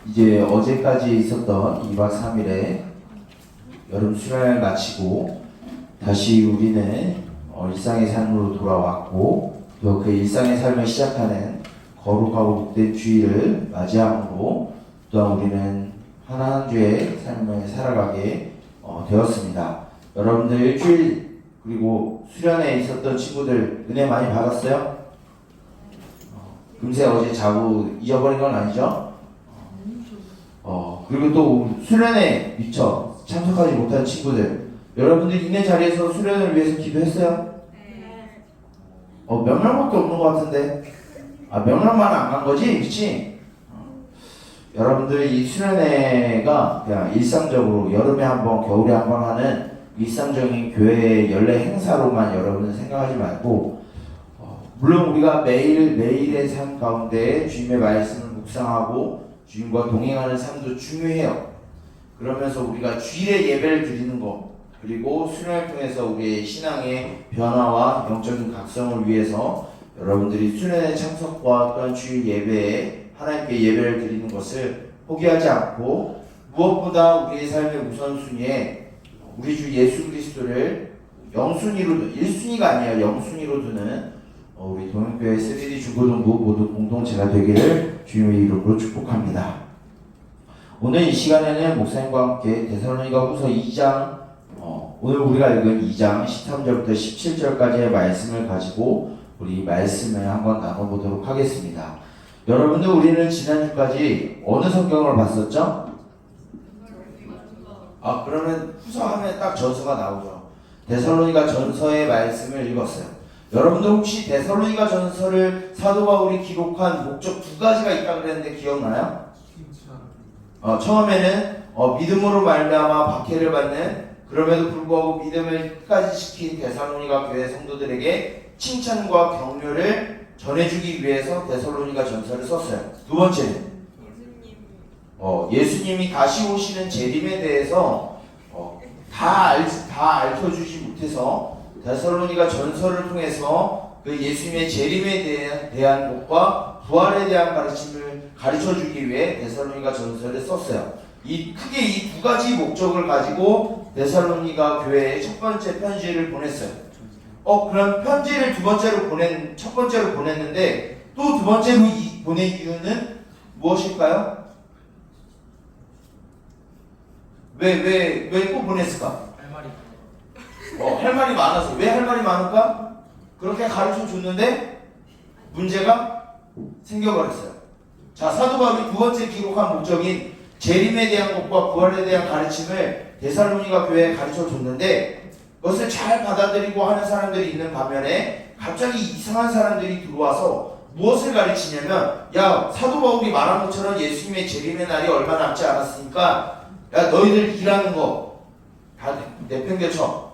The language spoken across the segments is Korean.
이제 어제까지 있었던 2박 3일의 여름 수련을 마치고 다시 우리는 일상의 삶으로 돌아왔고 또 그 일상의 삶을 시작하는 거룩하고 복된 주일을 맞이함으로 또한 우리는 한 주의 삶을 살아가게 되었습니다. 여러분들 일주일 그리고 수련에 있었던 친구들 은혜 많이 받았어요? 금세 어제 자고 잊어버린 건 아니죠? 그리고 또 수련에 미처 참석하지 못한 친구들, 여러분들 있는 자리에서 수련을 위해서 기도했어요? 네. 몇 명밖에 없는 것 같은데. 명령만 안 간 거지? 그치? 여러분들 이 수련회가 그냥 일상적으로 여름에 한 번, 겨울에 한 번 하는 일상적인 교회의 연례 행사로만 여러분은 생각하지 말고, 물론 우리가 매일의 삶 가운데 주님의 말씀을 묵상하고 주님과 동행하는 삶도 중요해요. 그러면서 우리가 주일에 예배를 드리는 것, 그리고 수련을 통해서 우리의 신앙의 변화와 영적인 각성을 위해서 여러분들이 수련의 참석과 또한 주일 예배에 하나님께 예배를 드리는 것을 포기하지 않고 무엇보다 우리의 삶의 우선순위에 우리 주 예수 그리스도를 영순위로, 1순위가 아니라 영순위로 두는 우리 동행교회 3D 중고등부 모두 공동체가 되기를 주님의 이름으로 축복합니다. 오늘 이 시간에는 목사님과 함께 데살로니가 후서 2장 오늘 우리가 읽은 2장 13절부터 17절까지의 말씀을 가지고 우리 말씀을 한번 나눠보도록 하겠습니다. 여러분들 우리는 지난주까지 어느 성경을 봤었죠? 그러면 후서 하면 딱 전서가 나오죠. 데살로니가 전서의 말씀을 읽었어요. 여러분들 혹시 데살로니가 전서를 사도 바울이 기록한 목적 두 가지가 있다고 그랬는데 기억나요? 처음에는 믿음으로 말미암아 박해를 받는, 그럼에도 불구하고 믿음을 끝까지 지킨 데살로니가 교회 성도들에게 칭찬과 격려를 전해주기 위해서 데살로니가 전서를 썼어요. 두 번째는 예수님이 다시 오시는 재림에 대해서 다 알려주지 못해서 데살로니가 전서를 통해서 그 예수님의 재림에 대한 것과 부활에 대한 가르침을 가르쳐주기 위해 데살로니가 전서를 썼어요. 크게 이 두 가지 목적을 가지고 데살로니가 교회에 첫 번째 편지를 보냈어요. 그럼 편지를 첫 번째로 보냈는데 또 두 번째로 보낸 이유는 무엇일까요? 왜 또 보냈을까? 할 말이 많아서. 왜 할 말이 많을까? 그렇게 가르쳐 줬는데 문제가 생겨버렸어요. 자, 사도 바울이 두 번째 기록한 목적인 재림에 대한 것과 부활에 대한 가르침을 데살로니가 교회에 가르쳐 줬는데 그것을 잘 받아들이고 하는 사람들이 있는 반면에 갑자기 이상한 사람들이 들어와서 무엇을 가르치냐면, 야, 사도 바울이 말한 것처럼 예수님의 재림의 날이 얼마 남지 않았으니까 야, 너희들 일하는 거 다 내팽개쳐.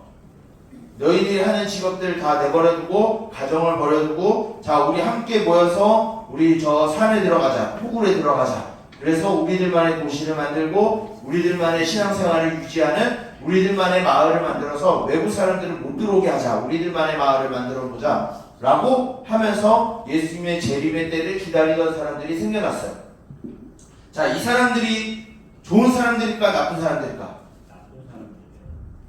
너희들이 하는 직업들 다 내버려두고 가정을 버려두고 자, 우리 함께 모여서 우리 저 산에 들어가자, 포굴에 들어가자. 그래서 우리들만의 도시를 만들고 우리들만의 신앙생활을 유지하는 우리들만의 마을을 만들어서 외부 사람들을 못 들어오게 하자. 우리들만의 마을을 만들어보자 라고 하면서 예수님의 재림의 때를 기다리던 사람들이 생겨났어요. 자, 이 사람들이 좋은 사람들일까 나쁜 사람들일까?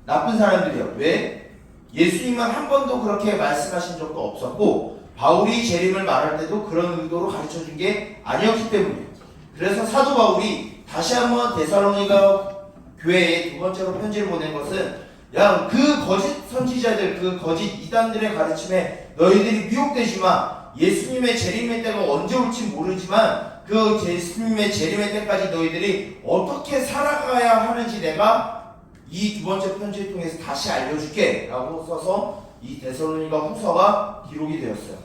나쁜 사람들이요. 왜? 예수님은 한 번도 그렇게 말씀하신 적도 없었고 바울이 재림을 말할 때도 그런 의도로 가르쳐준 게 아니었기 때문이에요. 그래서 사도 바울이 다시 한번 데살로니가 교회에 두 번째로 편지를 보낸 것은, 야, 그 거짓 선지자들, 그 거짓 이단들의 가르침에 너희들이 미혹되지 마. 예수님의 재림의 때가 언제 올지 모르지만 그 예수님의 재림의 때까지 너희들이 어떻게 살아가야 하는지 내가 이 두 번째 편지를 통해서 다시 알려줄게 라고 써서 이 데살로니가 후서가 기록이 되었어요.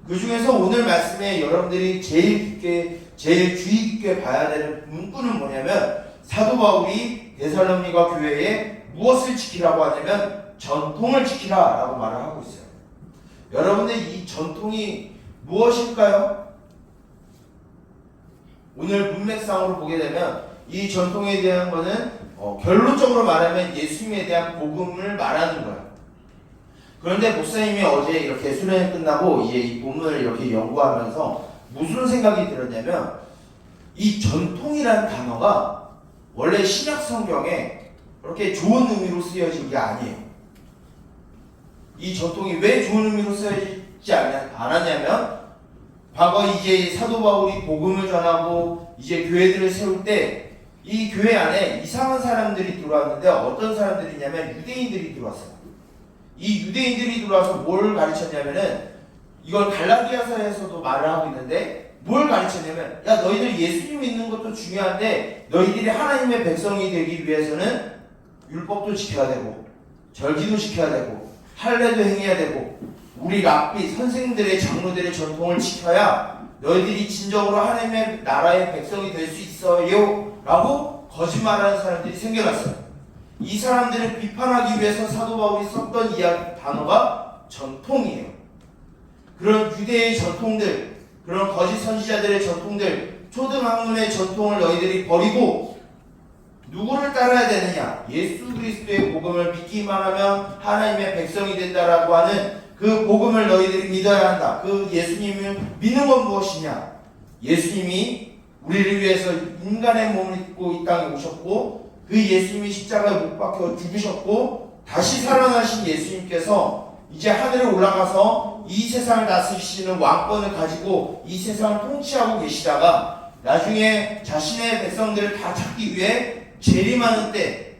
그 중에서 오늘 말씀에 여러분들이 제일 주의 깊게 봐야 되는 문구는 뭐냐면, 사도 바울이 데살로니가 교회에 무엇을 지키라고 하냐면 전통을 지키라 라고 말을 하고 있어요. 여러분들 이 전통이 무엇일까요? 오늘 문맥상으로 보게 되면 이 전통에 대한 거는 결론적으로 말하면 예수님에 대한 복음을 말하는 거예요. 그런데 목사님이 어제 이렇게 수련이 끝나고 이제 이 본문을 이렇게 연구하면서 무슨 생각이 들었냐면, 이 전통이라는 단어가 원래 신약 성경에 그렇게 좋은 의미로 쓰여진 게 아니에요. 이 전통이 왜 좋은 의미로 쓰여지지 않았냐면 과거 이제 사도 바울이 복음을 전하고 이제 교회들을 세울 때 이 교회 안에 이상한 사람들이 들어왔는데 어떤 사람들이냐면 유대인들이 들어왔어요. 이 유대인들이 들어와서 뭘 가르쳤냐면은 이걸 갈라디아서에서도 말을 하고 있는데 뭘 가르쳤냐면 야 너희들 예수님 믿는 것도 중요한데 너희들이 하나님의 백성이 되기 위해서는 율법도 지켜야 되고 절기도 지켜야 되고 할례도 행해야 되고 우리 랍비 선생들의 장로들의 전통을 지켜야 너희들이 진정으로 하나님의 나라의 백성이 될 수 있어요 라고 거짓말하는 사람들이 생겨났어요. 이 사람들을 비판하기 위해서 사도 바울이 썼던 단어가 전통이에요. 그런 유대의 전통들, 그런 거짓 선지자들의 전통들, 초등학문의 전통을 너희들이 버리고 누구를 따라야 되느냐? 예수 그리스도의 복음을 믿기만 하면 하나님의 백성이 된다라고 하는 그 복음을 너희들이 믿어야 한다. 그 예수님을 믿는 건 무엇이냐? 예수님이 우리를 위해서 인간의 몸을 입고 이 땅에 오셨고 그 예수님이 십자가에 못 박혀 죽으셨고 다시 살아나신 예수님께서 이제 하늘에 올라가서 이 세상을 다스리시는 왕권을 가지고 이 세상을 통치하고 계시다가 나중에 자신의 백성들을 다 찾기 위해 재림하는 때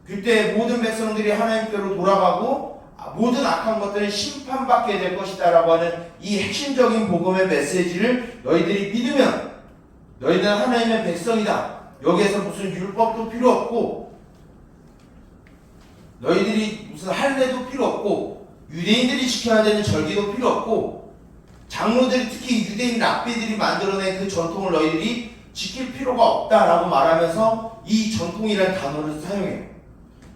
그때 모든 백성들이 하나님께로 돌아가고 모든 악한 것들은 심판받게 될 것이다 라고 하는 이 핵심적인 복음의 메시지를 너희들이 믿으면 너희는 하나님의 백성이다. 여기에서 무슨 율법도 필요 없고 너희들이 무슨 할례도 필요 없고 유대인들이 지켜야 되는 절기도 필요 없고 장로들이 특히 유대인 랍비들이 만들어낸 그 전통을 너희들이 지킬 필요가 없다라고 말하면서 이 전통이라는 단어를 사용해요.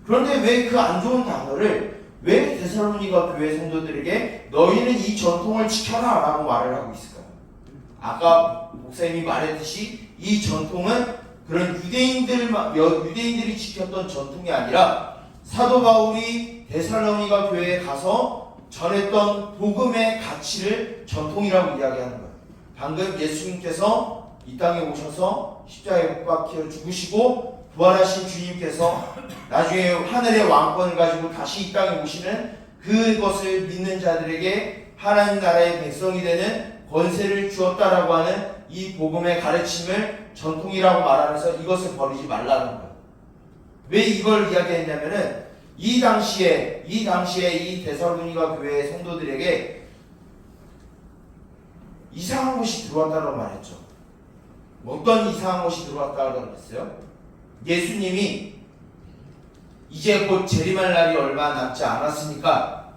그런데 왜 그 안 좋은 단어를 왜 데살로니가 교회 성도들에게 너희는 이 전통을 지켜라 라고 말을 하고 있을까요? 아까 목사님이 말했듯이 이 전통은 그런 유대인들이 지켰던 전통이 아니라 사도 바울이 데살로니가 교회에 가서 전했던 복음의 가치를 전통이라고 이야기하는 거예요. 방금 예수님께서 이 땅에 오셔서 십자가에 못 박혀 죽으시고 부활하신 주님께서 나중에 하늘의 왕권을 가지고 다시 이 땅에 오시는 그것을 믿는 자들에게 하나님 나라의 백성이 되는 권세를 주었다라고 하는 이 복음의 가르침을 전통이라고 말하면서 이것을 버리지 말라는 거예요. 왜 이걸 이야기했냐면은 이 당시에 이 데살로니가 교회의 성도들에게 이상한 것이 들어왔다고 말했죠. 어떤 이상한 것이 들어왔다고 그랬어요? 예수님이 이제 곧 재림할 날이 얼마 남지 않았으니까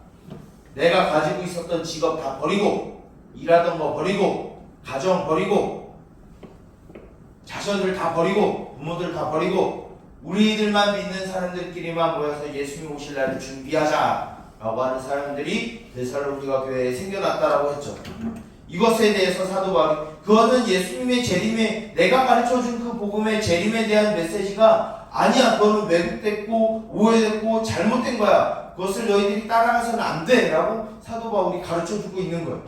내가 가지고 있었던 직업 다 버리고 일하던 거 버리고 가정 버리고 자녀들 다 버리고 부모들 다 버리고 우리들만 믿는 사람들끼리만 모여서 예수님 오실 날을 준비하자라고 하는 사람들이 데살로니가 교회에 생겨났다라고 했죠. 이것에 대해서 사도 바울이 그거는 예수님의 재림에 내가 가르쳐준 그 복음의 재림에 대한 메시지가 아니야. 그거는 왜곡됐고 오해됐고 잘못된 거야. 그것을 너희들이 따라가서는 안 돼 라고 사도 바울이 가르쳐주고 있는 거예요.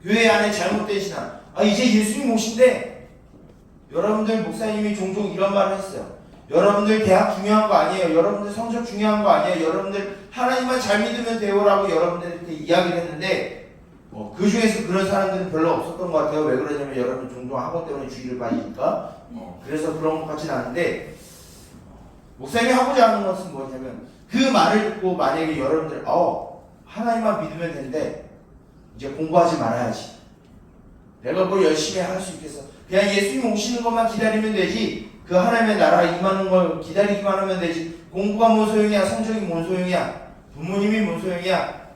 교회 안에 잘못된 신앙. 이제 예수님 오신대. 여러분들 목사님이 종종 이런 말을 했어요. 여러분들 대학 중요한 거 아니에요. 여러분들 성적 중요한 거 아니에요. 여러분들 하나님만 잘 믿으면 돼요 라고 여러분들한테 이야기를 했는데 그 중에서 그런 사람들은 별로 없었던 것 같아요. 왜 그러냐면 여러분 종종 학원 때문에 주의를 받으니까 그래서 그런 것 같지는 않은데 목사님이 하고자 하는 것은 뭐냐면 그 말을 듣고 만약에 여러분들 하나님만 믿으면 되는데 이제 공부하지 말아야지. 내가 뭘 열심히 할 수 있겠어. 그냥 예수님 오시는 것만 기다리면 되지. 그 하나님의 나라 임하는 걸 기다리기만 하면 되지. 공부가 뭔 소용이야. 성적이 뭔 소용이야. 부모님이 뭔 소용이야.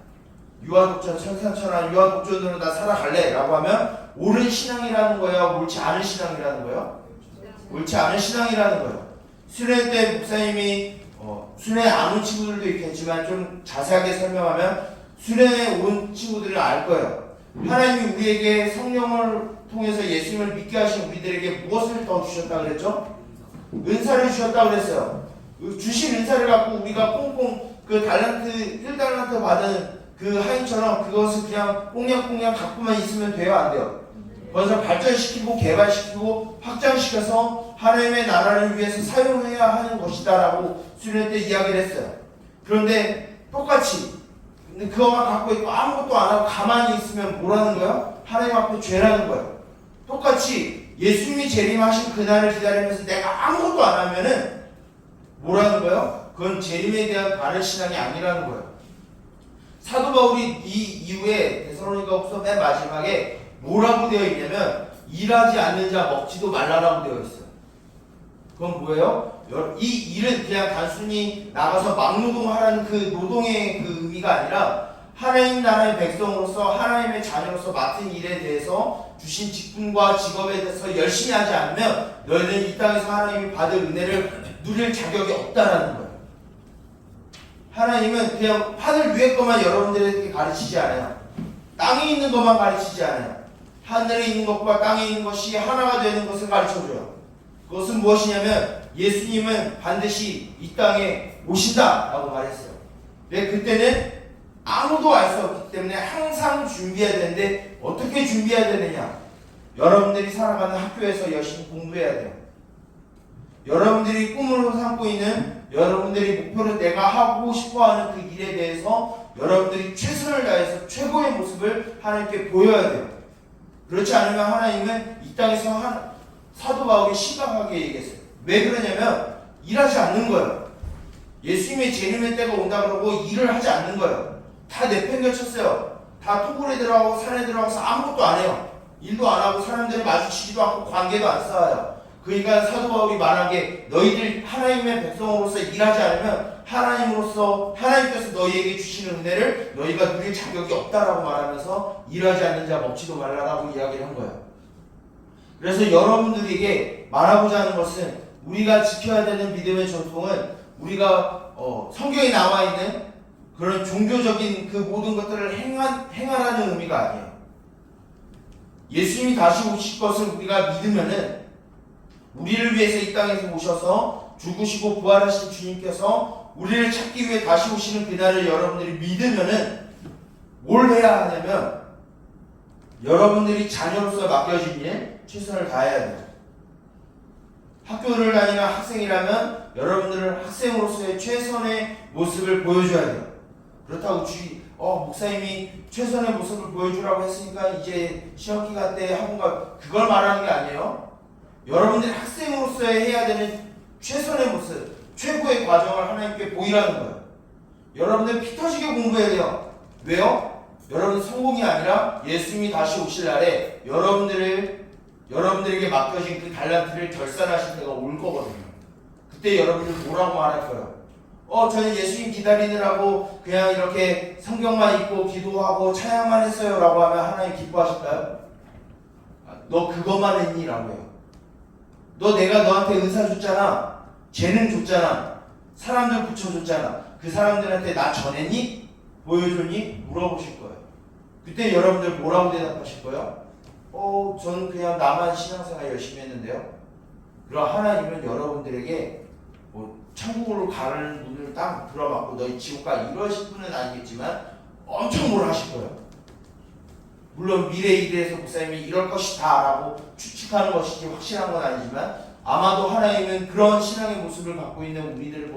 유아독전 천산천하 유아독전으로 나 살아갈래 라고 하면 옳은 신앙이라는 거예요? 옳지 않은 신앙이라는 거예요? 옳지 않은 신앙이라는 거예요. 수련 때 목사님이 수련에 안 온 친구들도 있겠지만 좀 자세하게 설명하면 수련에 온 친구들은 알 거예요. 하나님이 우리에게 성령을 통해서 예수님을 믿게 하신 우리들에게 무엇을 더 주셨다 그랬죠? 은사를 주셨다 그랬어요. 주신 은사를 갖고 우리가 꽁꽁 그 달란트 1달란트 받은 그 하인처럼 그것을 그냥 꽁냥꽁냥 갖고만 있으면 돼요? 안 돼요? 그것을 발전시키고 개발시키고 확장시켜서 하나님의 나라를 위해서 사용해야 하는 것이다라고 수련회 때 이야기를 했어요. 그런데 똑같이 근데 그것만 갖고 있고 아무것도 안 하고 가만히 있으면 뭐라는 거야? 하나님 앞에 죄라는 거예요. 똑같이 예수님이 재림하신 그날을 기다리면서 내가 아무것도 안 하면은 뭐라는 거예요? 그건 재림에 대한 바른 신앙이 아니라는 거예요. 사도 바울이 이 이후에 데살로니가후서 맨 마지막에 뭐라고 되어 있냐면 일하지 않는 자 먹지도 말라라고 되어 있어요. 그건 뭐예요? 이 일은 그냥 단순히 나가서 막노동하라는 그 노동의 그 의미가 아니라 하나님 나라의 백성으로서 하나님의 자녀로서 맡은 일에 대해서 주신 직분과 직업에 대해서 열심히 하지 않으면 너희는 이 땅에서 하나님이 받을 은혜를 누릴 자격이 없다라는 거예요. 하나님은 그냥 하늘 위에 것만 여러분들에게 가르치지 않아요. 땅에 있는 것만 가르치지 않아요. 하늘에 있는 것과 땅에 있는 것이 하나가 되는 것을 가르쳐줘요. 그것은 무엇이냐면 예수님은 반드시 이 땅에 오신다라고 말했어요. 왜? 그때는 아무도 알 수 없기 때문에 항상 준비해야 되는데 어떻게 준비해야 되느냐? 여러분들이 살아가는 학교에서 열심히 공부해야 돼요. 여러분들이 꿈으로 삼고 있는 여러분들이 목표로 내가 하고 싶어하는 그 일에 대해서 여러분들이 최선을 다해서 최고의 모습을 하나님께 보여야 돼요. 그렇지 않으면 하나님은 이 땅에서 사도 바울이 심각하게 얘기했어요. 왜 그러냐면 일하지 않는 거예요. 예수님의 재림의 때가 온다 그러고 일을 하지 않는 거예요. 다 내팽개쳤어요. 다 토굴에 들어가고 산에 들어가서 아무것도 안 해요. 일도 안 하고 사람들을 마주치지도 않고 관계도 안 쌓아요. 그러니까 사도 바울이 말하기에 너희들 하나님의 백성으로서 일하지 않으면 하나님께서 너희에게 주시는 은혜를 너희가 누릴 자격이 없다라고 말하면서 일하지 않는 자 먹지도 말라라고 이야기를 한 거예요. 그래서 여러분들에게 말하고자 하는 것은 우리가 지켜야 되는 믿음의 전통은 우리가 성경에 나와 있는 그런 종교적인 그 모든 것들을 행하라는 의미가 아니에요. 예수님이 다시 오실 것을 우리가 믿으면은 우리를 위해서 이 땅에서 오셔서 죽으시고 부활하신 주님께서 우리를 찾기 위해 다시 오시는 그날을 여러분들이 믿으면은 뭘 해야 하냐면 여러분들이 자녀로서 맡겨진 일 최선을 다해야 돼요. 학교를 다니는 학생이라면 여러분들은 학생으로서의 최선의 모습을 보여줘야 돼요. 그렇다고 목사님이 최선의 모습을 보여주라고 했으니까 이제 시험기간 때 학원가 그걸 말하는 게 아니에요. 여러분들이 학생으로서 해야 되는 최선의 모습, 최고의 과정을 하나님께 보이라는 거예요. 여러분들 피 터지게 공부해야 돼요. 왜요? 여러분 성공이 아니라 예수님이 다시 오실 날에 여러분들에게 맡겨진 그 달란트를 결산하실 때가 올 거거든요. 그때 여러분들 뭐라고 말할 거예요? 저는 예수님 기다리느라고 그냥 이렇게 성경만 읽고 기도하고 찬양만 했어요 라고 하면 하나님 기뻐하실까요? 너 그것만 했니? 라고 해요. 너 내가 너한테 은사 줬잖아. 재능 줬잖아. 사람들 붙여줬잖아. 그 사람들한테 나 전했니? 보여줬니? 물어보실 거예요. 그때 여러분들 뭐라고 대답하실 거예요? 저는 그냥 나만 신앙생활 열심히 했는데요. 그럼 하나님은 여러분들에게 천국으로 가는 문을 딱 들어맞고 너희 지옥 가 이러실 분은 아니겠지만 엄청 뭘 하실 거예요. 물론 미래에 대해서 목사님이 이럴 것이다 라고 추측하는 것이지 확실한 건 아니지만 아마도 하나님은 그런 신앙의 모습을 갖고 있는 우리들을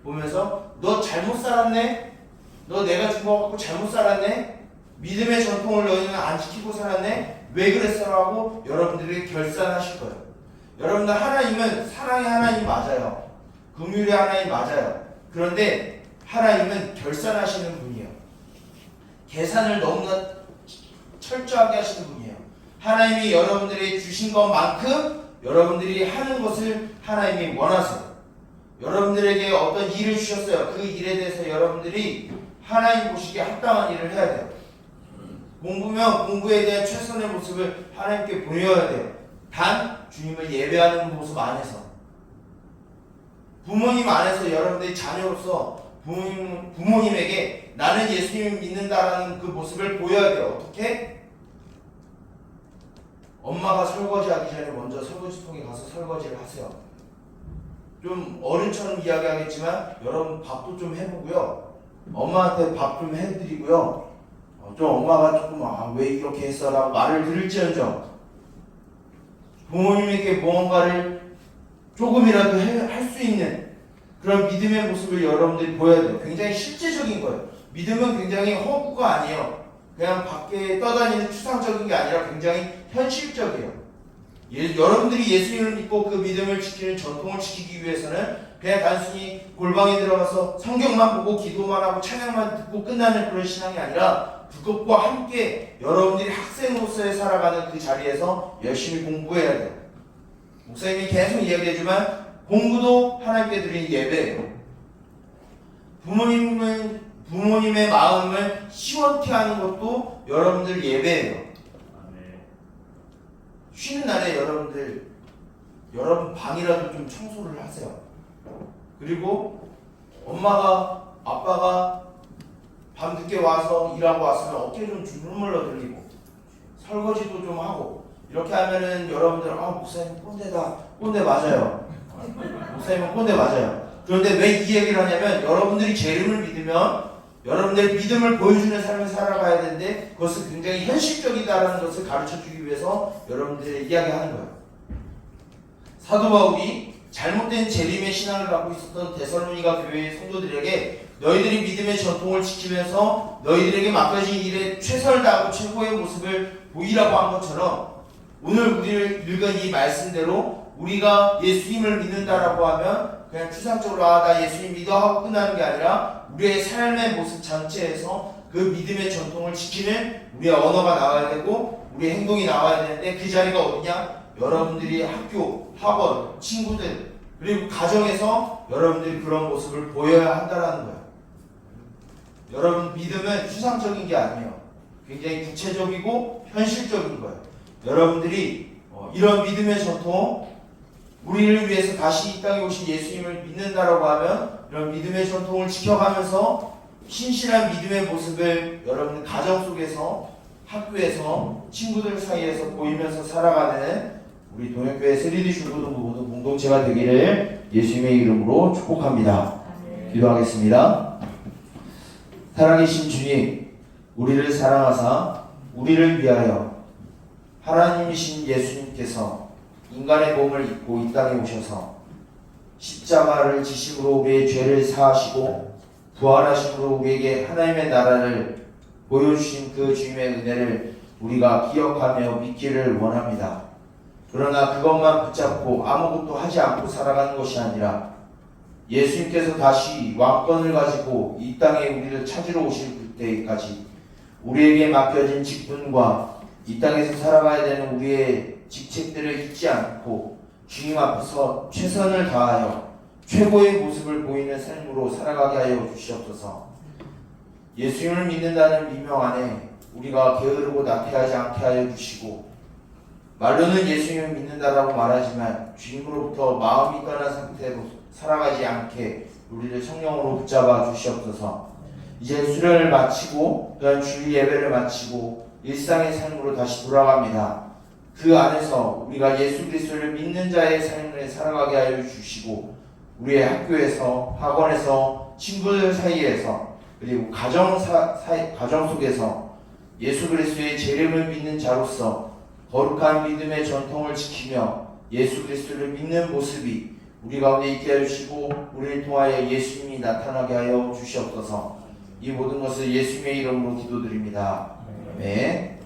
보면서 너 잘못 살았네? 너 내가 준 거 갖고 잘못 살았네? 믿음의 전통을 너희는 안 지키고 살았네? 왜 그랬어? 라고 여러분들에게 결산하실 거예요. 여러분들 하나님은 사랑의 하나님 맞아요. 긍휼의 하나님 맞아요. 그런데 하나님은 결산하시는 분이에요. 계산을 너무나 철저하게 하시는 분이에요. 하나님이 여러분들이 주신 것만큼 여러분들이 하는 것을 하나님이 원하세요. 여러분들에게 어떤 일을 주셨어요. 그 일에 대해서 여러분들이 하나님 보시기에 합당한 일을 해야 돼요. 공부면 공부에 대한 최선의 모습을 하나님께 보여야 돼요. 단 주님을 예배하는 모습 안에서 부모님 안에서 여러분들이 자녀로서 부모님에게 나는 예수님을 믿는다라는 그 모습을 보여야 돼요. 어떻게? 엄마가 설거지하기 전에 먼저 설거지통에 가서 설거지를 하세요. 좀 어른처럼 이야기하겠지만 여러분 밥도 좀 해보고요. 엄마한테 밥 좀 해드리고요. 좀 엄마가 조금 왜 이렇게 했어? 라고 말을 들을지언정 부모님에게 무언가를 조금이라도 할 수 있는 그런 믿음의 모습을 여러분들이 보여야 돼요. 굉장히 실제적인 거예요. 믿음은 굉장히 허구가 아니에요. 그냥 밖에 떠다니는 추상적인 게 아니라 굉장히 현실적이에요. 여러분들이 예수님을 믿고 그 믿음을 지키는 전통을 지키기 위해서는 그냥 단순히 골방에 들어가서 성경만 보고 기도만 하고 찬양만 듣고 끝나는 그런 신앙이 아니라 그것과 함께 여러분들이 학생으로서의 살아가는 그 자리에서 열심히 공부해야 돼요. 목사님이 계속 이야기하지만 공부도 하나님께 드리는 예배예요. 부모님의 마음을 시원케 하는 것도 여러분들 예배예요. 쉬는 날에 여러분 방이라도 좀 청소를 하세요. 그리고 엄마가 아빠가 밤늦게 와서 일하고 왔으면 어깨 좀 주물러 드리고 설거지도 좀 하고 이렇게 하면은 여러분들 목사님 꼰대다. 꼰대 맞아요. 목사님은 꼰대 맞아요. 그런데 왜 이 얘기를 하냐면 여러분들이 재림을 믿으면 여러분들의 믿음을 보여주는 삶을 살아가야 되는데 그것은 굉장히 현실적이다라는 것을 가르쳐주기 위해서 여러분들의 이야기하는 거예요. 사도 바울이 잘못된 재림의 신앙을 갖고 있었던 데살로니가 교회의 성도들에게 너희들이 믿음의 전통을 지키면서 너희들에게 맡겨진 일에 최선을 다하고 최고의 모습을 보이라고 한 것처럼 오늘 우리를 읽은 이 말씀대로 우리가 예수님을 믿는다라고 하면 그냥 추상적으로 나 예수님 믿어 하고 끝나는 게 아니라 우리의 삶의 모습 전체에서 그 믿음의 전통을 지키는 우리의 언어가 나와야 되고 우리의 행동이 나와야 되는데 그 자리가 어디냐? 여러분들이 학교, 학원, 친구들 그리고 가정에서 여러분들이 그런 모습을 보여야 한다는 거예요. 여러분 믿음은 추상적인 게 아니에요. 굉장히 구체적이고 현실적인 거예요. 여러분들이 이런 믿음의 전통 우리를 위해서 다시 이 땅에 오신 예수님을 믿는다라고 하면 이런 믿음의 전통을 지켜가면서 신실한 믿음의 모습을 여러분들 가정 속에서 학교에서 친구들 사이에서 보이면서 살아가는 우리 동역교회 3D 중고등부 모두 공동체가 되기를 예수님의 이름으로 축복합니다. 기도하겠습니다. 살아계신 주님, 우리를 사랑하사 우리를 위하여 하나님이신 예수님께서 인간의 몸을 입고 이 땅에 오셔서 십자가를 지심으로 우리의 죄를 사하시고 부활하심으로 우리에게 하나님의 나라를 보여주신 그 주님의 은혜를 우리가 기억하며 믿기를 원합니다. 그러나 그것만 붙잡고 아무것도 하지 않고 살아가는 것이 아니라 예수님께서 다시 왕권을 가지고 이 땅에 우리를 찾으러 오실 그때까지 우리에게 맡겨진 직분과 이 땅에서 살아가야 되는 우리의 직책들을 잊지 않고 주님 앞에서 최선을 다하여 최고의 모습을 보이는 삶으로 살아가게 하여 주시옵소서. 예수님을 믿는다는 미명 안에 우리가 게으르고 나태하지 않게 하여 주시고 말로는 예수님을 믿는다라고 말하지만 주님으로부터 마음이 떠난 상태로 살아가지 않게 우리를 성령으로 붙잡아 주시옵소서. 이제 수련을 마치고 또한 주일 예배를 마치고 일상의 삶으로 다시 돌아갑니다. 그 안에서 우리가 예수 그리스도를 믿는 자의 삶을 살아가게 하여 주시고 우리의 학교에서 학원에서 친구들 사이에서 그리고 가정 속에서 예수 그리스도의 재림을 믿는 자로서 거룩한 믿음의 전통을 지키며 예수 그리스도를 믿는 모습이 우리 가운데 있게 해주시고 우리를 통하여 예수님이 나타나게 하여 주시옵소서. 이 모든 것을 예수님의 이름으로 기도드립니다. 아멘.